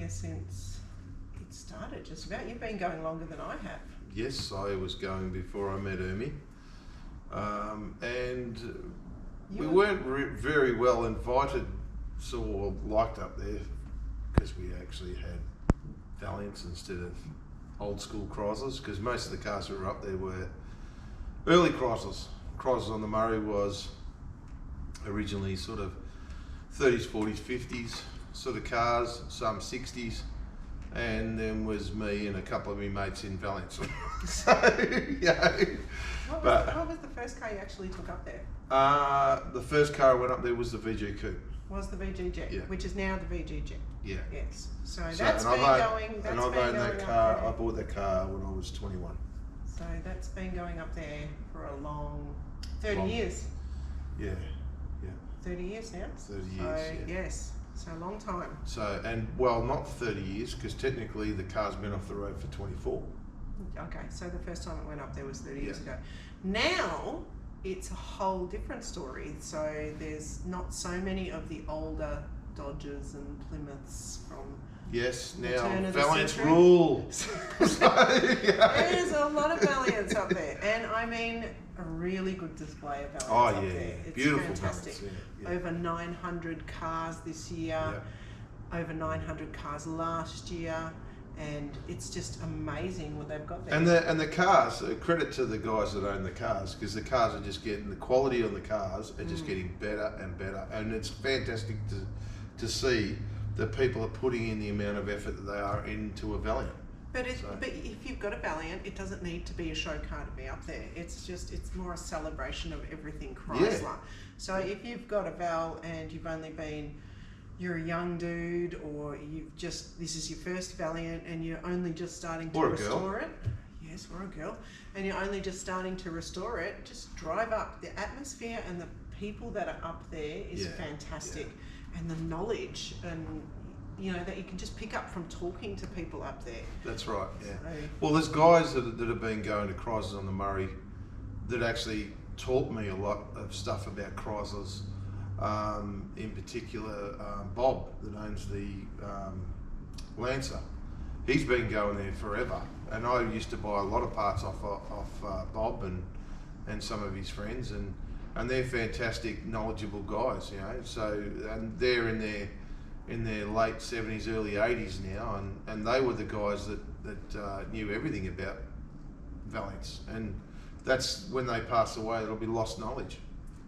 here since it started, just about. You've been going longer than I have. Yes, I was going before I met Ermi. And we weren't very well invited or liked up there because we actually had Valiants instead of old school Chryslers, because most of the cars that were up there were early Chryslers. Chryslers on the Murray was originally sort of 30s, 40s, 50s sort of cars, some 60s, and then was me and a couple of my mates in Valiants. So, What was the first car you actually took up there? The first car I went up there was the VG Coupe. Was the VGJ, Yeah. which is now the VGJ. Yeah. Yes. So that's been going. And I've owned that car. I bought that car when I was 21. So that's been going up there for a long 30 years. Yeah. 30 years now. 30 years. So, yeah. yes. So a long time. So, and well, not 30 years, because technically the car's been off the road for 24. Okay, so the first time it went up there was 30 years ago. Now it's a whole different story. So there's not so many of the older Dodges and Plymouths from Yes, the now turn of the Valiants century. rule. There's a lot of Valiants up there, and I mean a really good display of Valiants up there. It's beautiful fantastic. Valiants, yeah. Over 900 cars this year, over 900 cars last year, and it's just amazing what they've got there. And the cars, credit to the guys that own the cars, because the cars are just getting, the quality on the cars are just getting better and better, and it's fantastic to see that people are putting in the amount of effort that they are into a Valiant. But if you've got a Valiant, it doesn't need to be a show car to be up there. It's more a celebration of everything Chrysler. Yeah. So if you've got a Val and you're a young dude, or this is your first Valiant and you're only just starting to restore it. Yes, or a girl. And you're only just starting to restore it, just drive up. The atmosphere and the people that are up there is fantastic. Yeah. And the knowledge and that you can just pick up from talking to people up there. That's right, yeah. So, well, there's guys that have been going to Chryslers on the Murray that actually taught me a lot of stuff about Chryslers. In particular, Bob, that owns the Lancer. He's been going there forever, and I used to buy a lot of parts off Bob and some of his friends, and they're fantastic, knowledgeable guys, So, and they're in their late 70s, early 80s now, and they were the guys that knew everything about Valiants, and that's when they pass away, it'll be lost knowledge.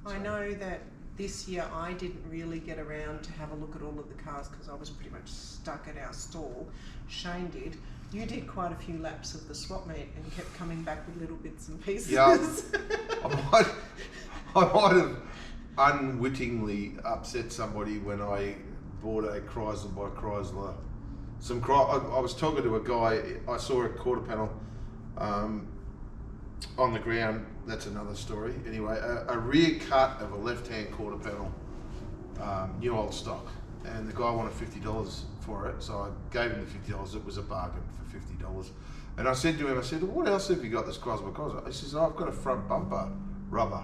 I know that this year I didn't really get around to have a look at all of the cars because I was pretty much stuck at our stall. Shane did. You did quite a few laps of the swap meet and kept coming back with little bits and pieces. Yeah, I might have unwittingly upset somebody when I bought a Chrysler by Chrysler. I was talking to a guy, I saw a quarter panel on the ground, that's another story. Anyway, a rear cut of a left-hand quarter panel, new old stock, and the guy wanted $50 for it, so I gave him the $50. It was a bargain for $50. And I said to him, what else have you got that's Chrysler by Chrysler? He says, I've got a front bumper rubber.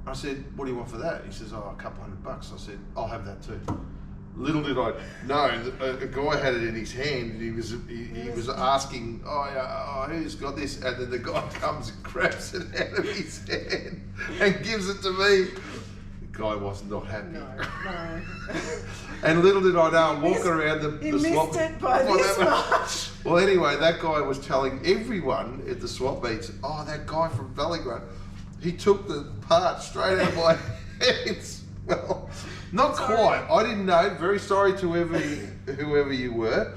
I said, what do you want for that? He says, a couple $100. I said, I'll have that too. Little did I know, a guy had it in his hand, and he was asking, who's got this? And then the guy comes and grabs it out of his hand and gives it to me. The guy was not happy. No. And little did I know, I'm walking around the swap. He missed it by this much. Well, anyway, that guy was telling everyone at the swap meets, that guy from Valley-Grant, he took the part straight out of my hands. Well, not quite. I didn't know. Very sorry to whoever you were,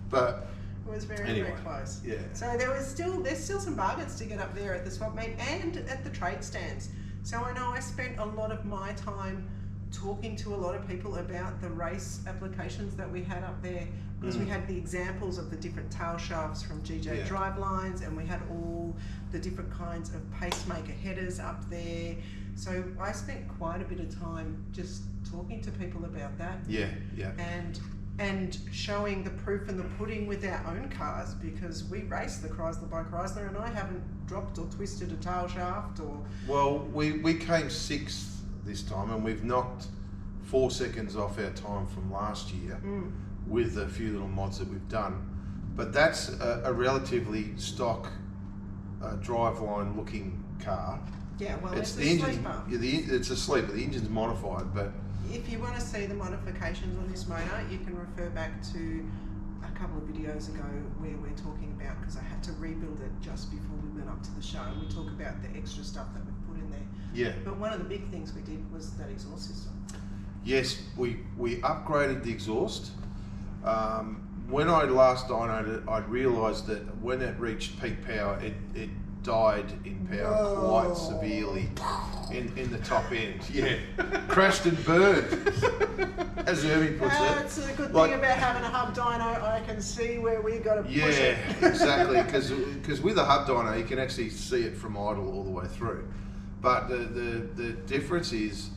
but it was very close. Yeah. So there's still some bargains to get up there at the swap meet and at the trade stands. So I know I spent a lot of my time talking to a lot of people about the race applications that we had up there, because we had the examples of the different tail shafts from GJ Drivelines, and we had all the different kinds of pacemaker headers up there. So I spent quite a bit of time just talking to people about that. Yeah. And showing the proof in the pudding with our own cars, because we race the Chrysler by Chrysler, and I haven't dropped or twisted a tail shaft or... Well, we came 6th this time, and we've knocked 4 seconds off our time from last year. with a few little mods that we've done. But that's a relatively stock driveline looking car. Yeah, well, It's it's a sleeper. It's a sleeper. The engine's modified, but If you want to see the modifications on this motor, you can refer back to a couple of videos ago where we're talking about, because I had to rebuild it just before we went up to the show, and we talk about the extra stuff that we've put in there. yeah. But one of the big things we did was that exhaust system. Yes, we upgraded the exhaust. When I last dynoed it, I'd realised that when it reached peak power, it died in power quite severely in the top end. Yeah, crashed and burned, as Ernie puts it. That's a good thing about having a hub dyno. I can see where we got to push it. Yeah, exactly. Because with a hub dyno, you can actually see it from idle all the way through. But the difference is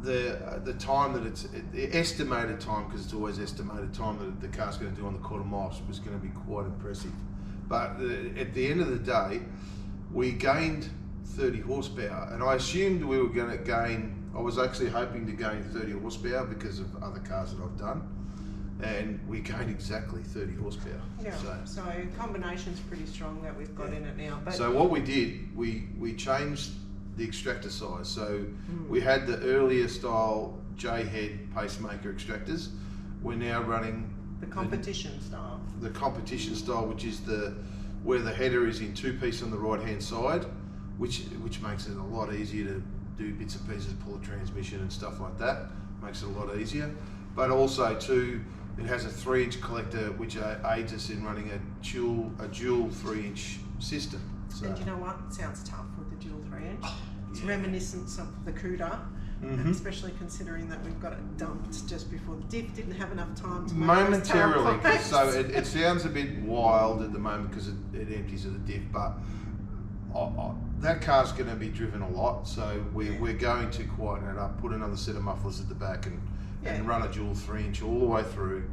the time that the estimated time, because it's always estimated time that the car's going to do on the quarter mile was going to be quite impressive. But at the end of the day, we gained 30 horsepower, and I assumed we were going to gain. I was actually hoping to gain 30 horsepower because of other cars that I've done, and we gained exactly 30 horsepower. Yeah. So combination's pretty strong that we've got in it now. But so what we did, we changed the extractor size. So we had the earlier style J-head pacemaker extractors. We're now running the competition style. The competition style, which is where the header is in two-piece on the right-hand side, which makes it a lot easier to do bits and pieces, pull a transmission and stuff like that. Makes it a lot easier. But also too, it has a 3-inch collector, which aids us in running a dual 3-inch system. So. And you know what? It sounds tough with the dual 3-inch. It's Yeah. reminiscent of the Cuda, and especially considering that we've got it dumped just before the diff didn't have enough time to make momentarily. those So it sounds a bit wild at the moment because it empties at the diff, but that car's going to be driven a lot. So we're going to quieten it up, put another set of mufflers at the back, and run a dual 3-inch all the way through,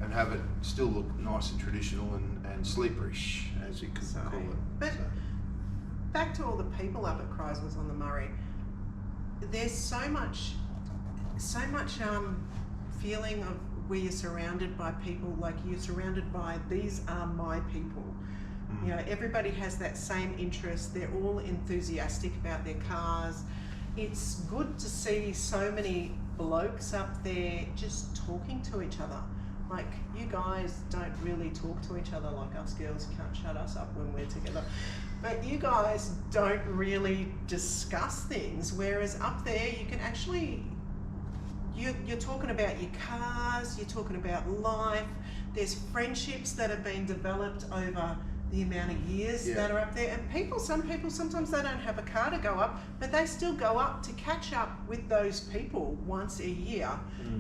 and have it still look nice and traditional and sleeperish, as you could call it. But back to all the people up at Chryslers on the Murray. There's so much feeling of where you're surrounded by people, like you're surrounded by, these are my people. You know, everybody has that same interest. They're all enthusiastic about their cars. It's good to see so many blokes up there just talking to each other. Like, you guys don't really talk to each other like us girls. You can't shut us up when we're together. But you guys don't really discuss things, whereas up there you can actually, you're talking about your cars, you're talking about life. There's friendships that have been developed over the amount of years that are up there. And some people, sometimes they don't have a car to go up, but they still go up to catch up with those people once a year.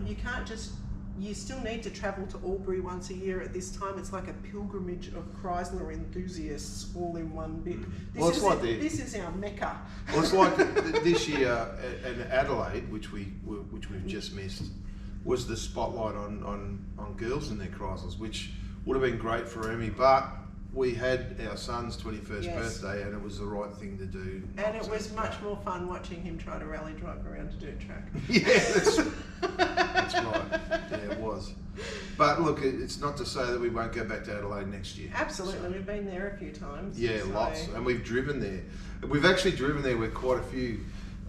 You can't just, you still need to travel to Albury once a year at this time. It's like a pilgrimage of Chrysler enthusiasts all in one bit. This is our mecca. Well, it's like this year in Adelaide, which we've just missed, was the spotlight on girls in their Chryslers, which would have been great for Emmy, but we had our son's 21st birthday, and it was the right thing to do. And it was much more fun watching him try to rally drive around a dirt track. Yeah, that's right. Yeah, it was. But look, it's not to say that we won't go back to Adelaide next year. Absolutely, we've been there a few times. Yeah, lots, and we've driven there. We've actually driven there with quite a few.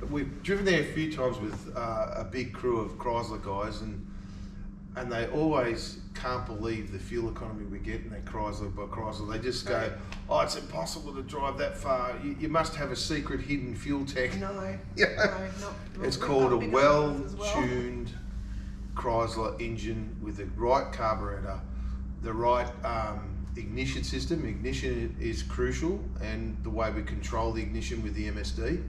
We've driven there a few times with a big crew of Chrysler guys, and they always can't believe the fuel economy we get in that Chrysler by Chrysler. They just go, oh, it's impossible to drive that far. You must have a secret hidden fuel tank. No, not. It's called a well-tuned Chrysler engine with the right carburetor, the right ignition system. Ignition is crucial, and the way we control the ignition with the MSD,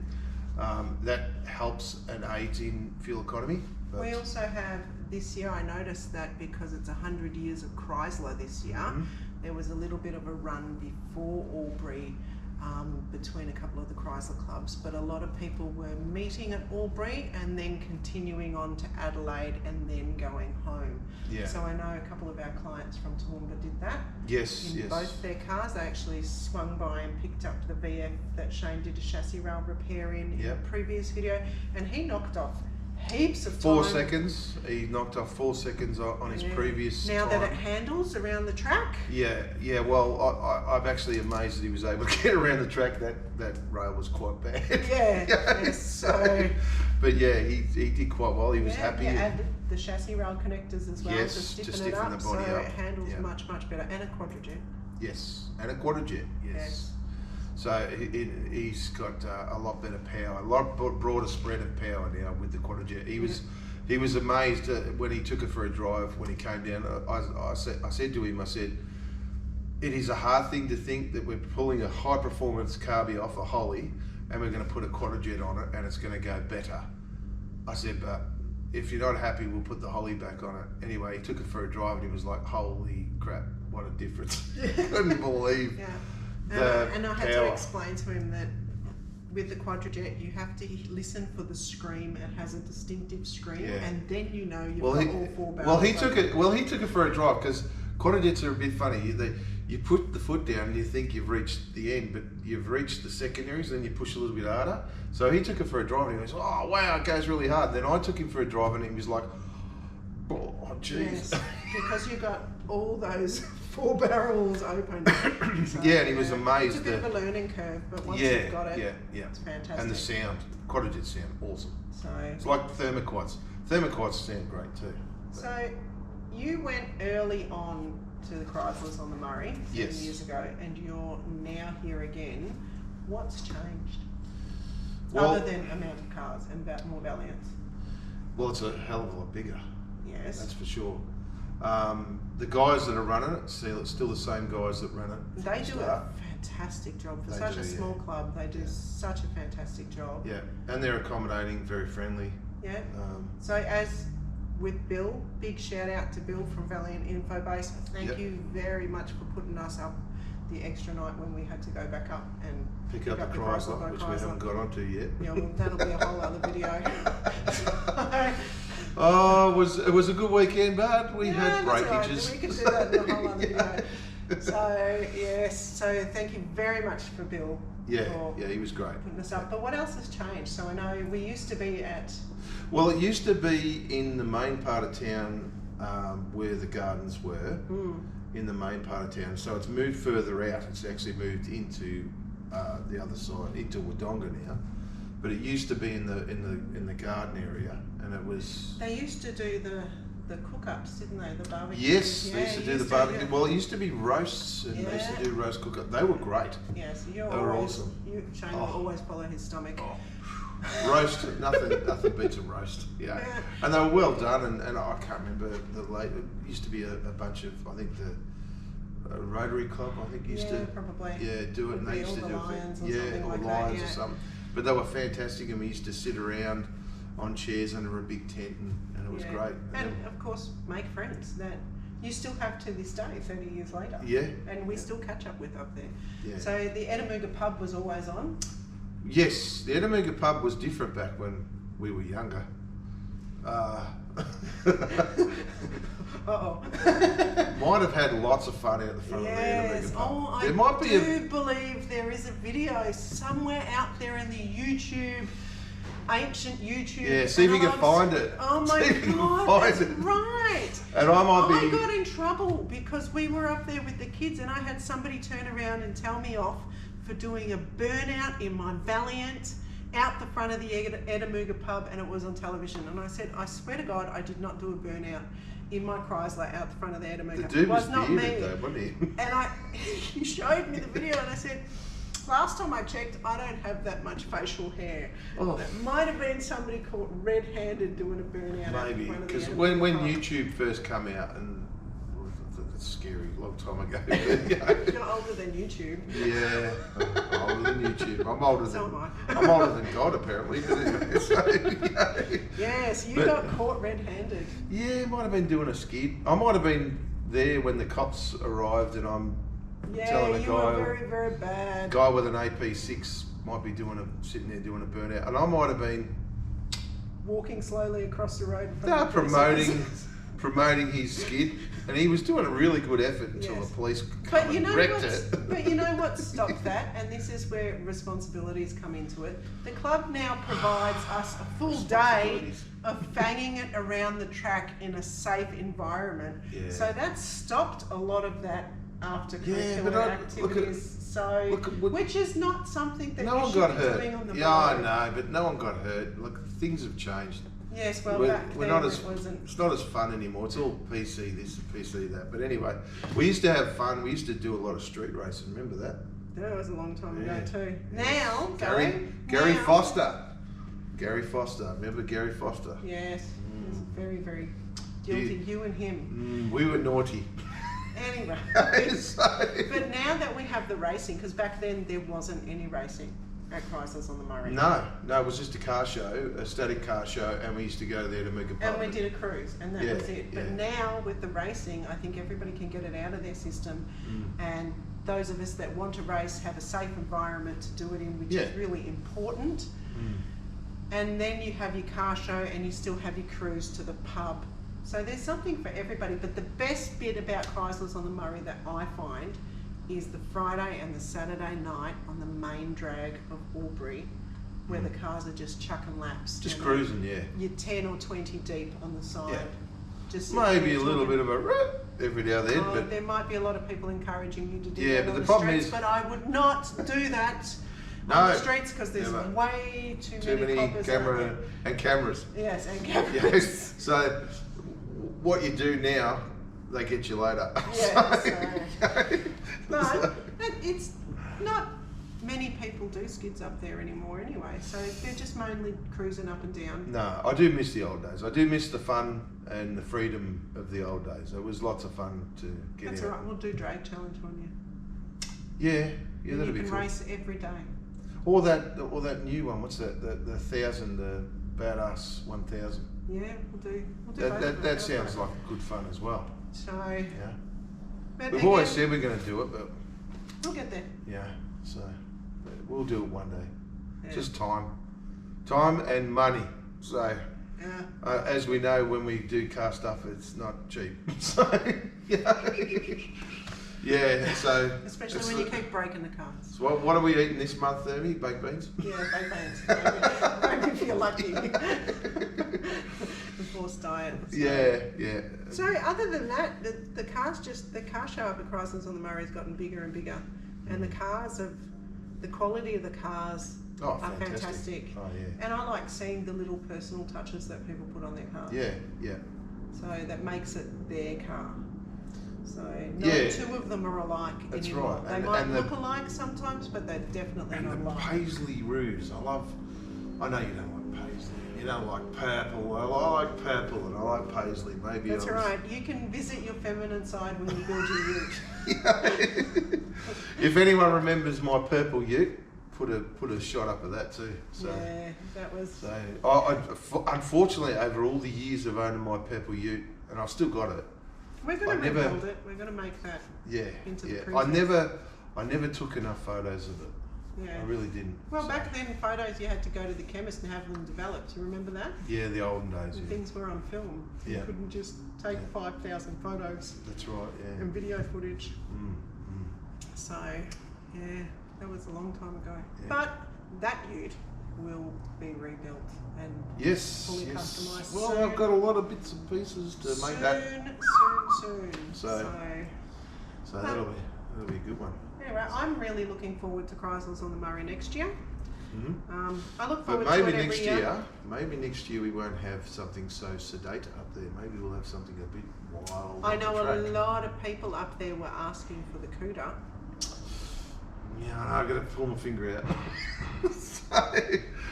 that helps and aids in fuel economy. But we also have, this year I noticed that because it's 100 years of Chrysler this year, there was a little bit of a run before Albury between a couple of the Chrysler clubs, but a lot of people were meeting at Albury and then continuing on to Adelaide and then going home. Yeah. So I know a couple of our clients from Toowoomba did that. Yes, in both their cars. They actually swung by and picked up the VF that Shane did a chassis rail repair in a previous video, and he knocked off heaps of 4 time. seconds. He knocked off 4 seconds on his previous Now time. that it handles around the track. Yeah. Well, I'm actually amazed that he was able to get around the track. That rail was quite bad. Yeah. Yes, so. But yeah, he did quite well. He was happy. You added the chassis rail connectors as well Yes, to to stiffen it stiffen up, the body so up. it handles Yeah. much better, and a quadrijet. Yes, and a quarterjet. Yes. So he's got a lot better power, a lot broader spread of power now with the quadrijet. He was amazed when he took it for a drive when he came down. I said to him, I said, it is a hard thing to think that we're pulling a high performance carby off a Holly and we're going to put a quadrijet on it and it's going to go better. I said, but if you're not happy, we'll put the Holly back on it. Anyway, he took it for a drive and he was like, holy crap, what a difference. Couldn't believe and I had to power. explain to him that with the quadrijet, you have to listen for the scream. It has a distinctive scream, and then you know you've got all 4 barrels. Well, he took it for a drive because quadrijets are a bit funny. You put the foot down and you think you've reached the end, but you've reached the secondaries, and then you push a little bit harder. So he took it for a drive and he goes, oh wow, it goes really hard. Then I took him for a drive and he was like, oh jeez. Yes, because you got all those 4 barrels open. So, yeah, and he was amazed. It's a bit of a learning curve, but once you've got it, it's fantastic. And the sound, quadrijet sound, awesome. So it's like thermoquads. Thermoquads sound great too. So you went early on to the Chryslers on the Murray 7 years ago, and you're now here again. What's changed? Well, other than amount of cars and more Valiants. Well, it's a hell of a lot bigger. Yes. That's for sure. The guys that are running it, still the same guys that run it. They do a fantastic job for such a small club. They do such a fantastic job. Yeah, and they're accommodating, very friendly. Yeah. So as with Bill, big shout out to Bill from Valiant Infobase. Thank you very much for putting us up the extra night when we had to go back up and pick up the Chrysler, which we haven't got onto yet. Yeah, well, that'll be a whole other video. Oh, it was a good weekend, but we had breakages. Right. We could do that in a whole other video. So yes, so thank you very much for Bill. Yeah, he was great. Putting us up. But what else has changed? So I know we used to be at. Well, it used to be in the main part of town where the gardens were. In the main part of town. So it's moved further out. It's actually moved into the other side, into Wodonga now. But it used to be in the garden area, and it was. They used to do the cook-ups, didn't they? The barbecue. Yes, they used to do the barbecue. Well, it used to be roasts, and they used to do roast cook-up. They were great. Yes, they were awesome. Shane will always follow his stomach. Roast, nothing beats a roast. Yeah, and they were well done. And I can't remember it used to be a bunch of, I think the Rotary Club, I think used to probably do it, and they used to do it. Or Lions or something. But they were fantastic, and we used to sit around on chairs under a big tent, and it was great. And of course, make friends that you still have to this day, 30 years later. Yeah. And we still catch up with up there. Yeah. So the Edamooga pub was always on? Yes, the Edamooga pub was different back when we were younger. Might have had lots of fun out the front of the Edamooga pub. I do believe there is a video somewhere out there in the YouTube, ancient YouTube. Yeah, see if you can find it. Oh my God, that's right. And I got in trouble because we were up there with the kids, and I had somebody turn around and tell me off for doing a burnout in my Valiant out the front of the Edamooga pub, and it was on television. And I said, I swear to God, I did not do a burnout in my Chrysler out the front of the Edamooga. The dude was not me. Though, wasn't he? And he showed me the video, and I said, last time I checked, I don't have that much facial hair. Oh. It might have been somebody caught red-handed doing a burnout. Maybe, because when YouTube first came out, and that's scary, long time ago. You're older than YouTube. Yeah, I'm older than YouTube. I'm older than God, apparently. Yes, you got caught red-handed. Yeah, might have been doing a skid. I might have been there when the cops arrived, and I'm telling a guy, were very, very bad. Guy with an AP6 might be sitting there doing a burnout, and I might have been walking slowly across the road. promoting promoting his skid, and he was doing a really good effort until Yes. the police But come you and know wrecked what's, it. but you know what stopped that, and this is where responsibilities come into it. The club now provides us a full day Responsibilities. of fanging it around the track in a safe environment. Yeah. So that stopped a lot of that after Yeah, but curricular look activities. Which is not something that No you one should got be hurt. doing on the Yeah, I road. know, but no one got hurt. Look, things have changed. Yes, well, We're back then not as it wasn't. it's not as fun anymore. It's all PC this and PC that. But anyway, we used to have fun. We used to do a lot of street racing. Remember that? That was a long time Yeah. ago too. Yeah. Now, Gary now- Foster. Gary Foster. Remember Gary Foster? Yes, he's very, very guilty. You and him. We were naughty. Anyway, So- but now that we have the racing, because back then there wasn't any racing at Chryslers on the Murray. No, it was just a car show, a static car show, and we used to go there to make a And we did a cruise, and that Yeah, was it. But yeah. now with the racing, I think everybody can get it out of their system, and those of us that want to race have a safe environment to do it in, which is Yeah. really important. And then you have your car show, and you still have your cruise to the pub. So there's something for everybody. But the best bit about Chryslers on the Murray that I find is the Friday and the Saturday night on the main drag of Albury, where the cars are just chucking laps. Just and cruising, yeah. You're 10 or 20 deep on the side. Yeah. Just sitting Maybe there a little talking. bit of a rip every now and then, Oh, but there might be a lot of people encouraging you to do Yeah, that but on the the problem streets, is- but I would not do that No, on the streets because there's never. way too too many many coppers out there. cameras. Yes, and cameras. Yes. So what you do now, they get you later. Yeah, So- But it's not many people do skids up there anymore anyway, so they're just mainly cruising up and down. No, I do miss the old days. I do miss the fun and the freedom of the old days. It was lots of fun to get That's out. alright, we'll do drag challenge on you. Yeah, And that'd you be can cool. race every day. Or that new one. What's that? The 1,000, the badass 1,000. Yeah, we'll do both That of them. that sounds like good fun as well. So, Yeah. but We've again, always said we're going to do it, but we'll get there. yeah. So we'll do it one day. Yeah. Just time and money. So Yeah. as we know, when we do car stuff, it's not cheap. So yeah. So Especially it's when you the- keep breaking the cars. So what are we eating this month, Ernie? Baked beans? Yeah, baked beans. Maybe if you're lucky. The forced diet. So. Yeah. So other than that, the car show up at Chryslers on the Murray has gotten bigger and bigger, and the quality of the cars Oh, are fantastic. Oh, yeah. And I like seeing the little personal touches that people put on their cars. Yeah. So that makes it their car. So no Yeah. two of them are alike That's anymore. right. They And- might and the- look alike sometimes, but they're definitely And not the alike. paisley roofs. I know you don't like paisley. You don't like purple. I like purple and I like paisley. Maybe That's I was- right. You can visit your feminine side when you build your ute. If anyone remembers my purple ute, put a shot up of that too. So, Yeah, that was. unfortunately, over all the years of owning my purple ute, and I've still got it. We're going I to never- rebuild it. We're going to make that. Yeah, Into the yeah. cruiser. I never took enough photos of it. Yeah. I really didn't. Well, So, back then, photos you had to go to the chemist and have them developed. You remember that? Yeah, the olden days. When Yeah. things were on film. You Yeah. couldn't just take Yeah. 5,000 photos That's right. Yeah. and video footage. Mm. So, yeah, that was a long time ago. Yeah. But that ute will be rebuilt and Yes. fully Yes. customised Well, soon. I've got a lot of bits and pieces to make that. Soon. So that'll be a good one. Anyway, I'm really looking forward to Chryslers on the Murray next year. Mm-hmm. I look But forward to maybe it every next year. year, we won't have something so sedate up there. Maybe we'll have something a bit wild. I on the know a track. lot of people up there were asking for the CUDA. Yeah, I know, I've got to pull my finger out. So,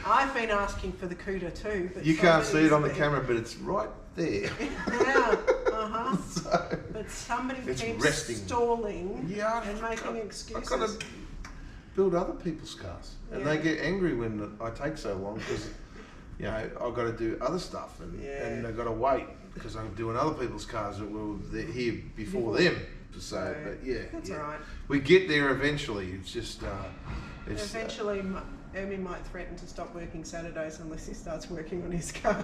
I've been asking for the CUDA too. But you can't see it on the somebody's camera, but it's right there. Yeah, uh-huh. So, But somebody It's keeps resting. stalling yeah, and making excuses. I've got to build other people's cars, and Yeah. they get angry when I take so long because I've got to do other stuff, and Yeah. I've got to wait because I'm doing other people's cars that were here before them. So, but yeah, That's yeah. all right. We get there eventually. It's just Eventually, Ermi might threaten to stop working Saturdays unless he starts working on his car.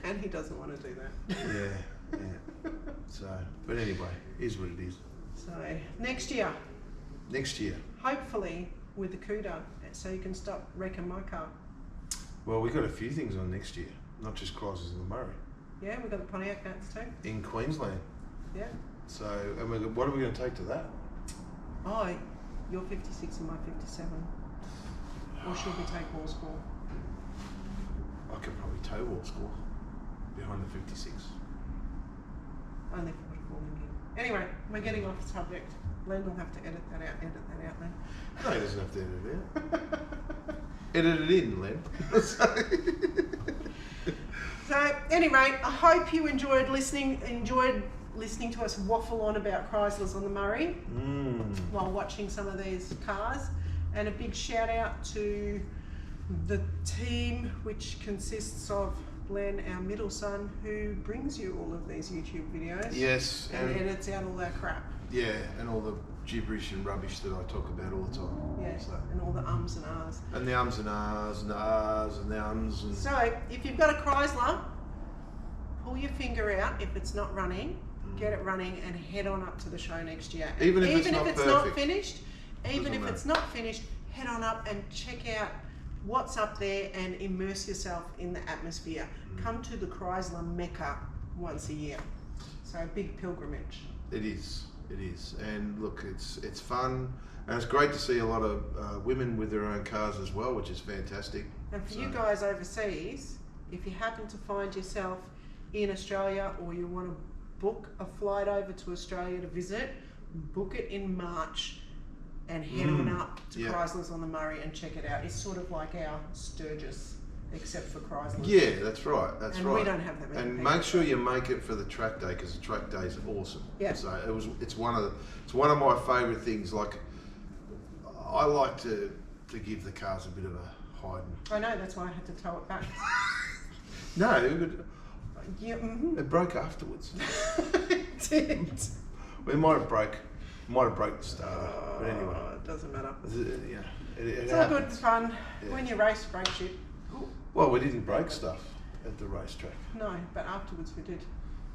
And he doesn't want to do that? Yeah. So, but anyway, is what it is. So next year, hopefully with the Cuda, so you can stop wrecking my car. Well, we've got a few things on next year, not just Chryslers and the Murray. Yeah, we've got the Pontiac Nats too. In Queensland. Yeah. So, and what are we going to take to that? Oh, you're 56 and my 57. Or should we take Wall School? I could probably tow Wall School behind the 56. Only 44 million. Anyway, we're getting off subject. Len will have to edit that out then. No, he doesn't have to edit it out. Edit it in, Len. So anyway, I hope you enjoyed listening to us waffle on about Chryslers on the Murray while watching some of these cars. And a big shout out to the team, which consists of Glenn, our middle son, who brings you all of these YouTube videos. Yes. And edits out all that crap. Yeah, and all the gibberish and rubbish that I talk about all the time. Yeah, so. and all the ums and ahs. And the ums and ahs and the ahs and the ums. And So, if you've got a Chrysler, pull your finger out if it's not running, get it running, and head on up to the show next year. Even if it's not finished, head on up and check out what's up there and immerse yourself in the atmosphere. Come to the Chrysler Mecca once a year. So a big pilgrimage. It is, and look, it's fun, and it's great to see a lot of women with their own cars as well, which is fantastic. And for you guys overseas, if you happen to find yourself in Australia or you want to book a flight over to Australia to visit, book it in March and head on up to Chryslers on the Murray and check it out. It's sort of like our Sturgis, except for Chryslers. Yeah, that's right. And we don't have that many And people. make sure you make it for the track day, because the track day is awesome. Yeah. So it's one of my favourite things. Like, I like to give the cars a bit of a hiding. I know, that's why I had to tow it back. No, Yeah, it broke afterwards. It did. We might have broke the starter, but anyway, It doesn't matter. Yeah, It's it all good happens. fun. Yeah. When you race, break shit. Well, we didn't break stuff at the racetrack. No, but afterwards we did.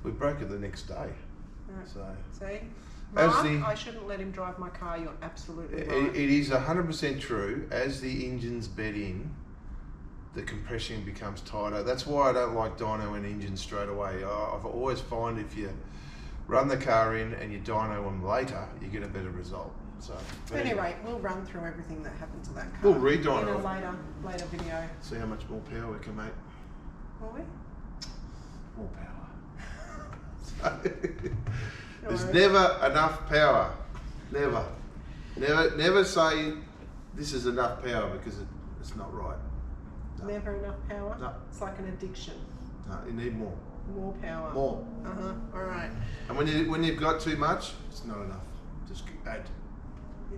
We broke it the next day. Right. So See? As Mark, the- I shouldn't let him drive my car, you're absolutely right. it is 100% true. As the engines bed in, the compression becomes tighter. That's why I don't like dyno and engines straight away. I've always find if you run the car in and you dyno them later, you get a better result. So but Anyway, we'll run through everything that happened to that car We'll redyno in a it. later video. See how much more power we can make. Will we? More power. There's worries. never enough power. Never say this is enough power, because it's not right. No. Never enough power? No. It's like an addiction. No, you need more. More power. More. Alright. And when you've got too much, it's not enough. Just add.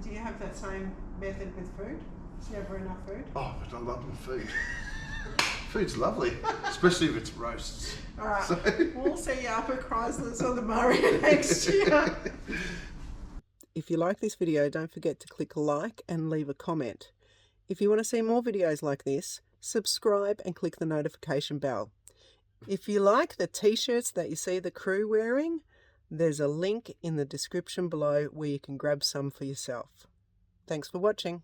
Do you have that same method with food? It's never enough food? Oh, but I love my food. Food's lovely, especially if it's roasts. Alright, So- we'll see you up at Chryslers on the Murray next year. If you like this video, don't forget to click like and leave a comment. If you want to see more videos like this, subscribe and click the notification bell. If you like the t-shirts that you see the crew wearing, there's a link in the description below where you can grab some for yourself. Thanks for watching.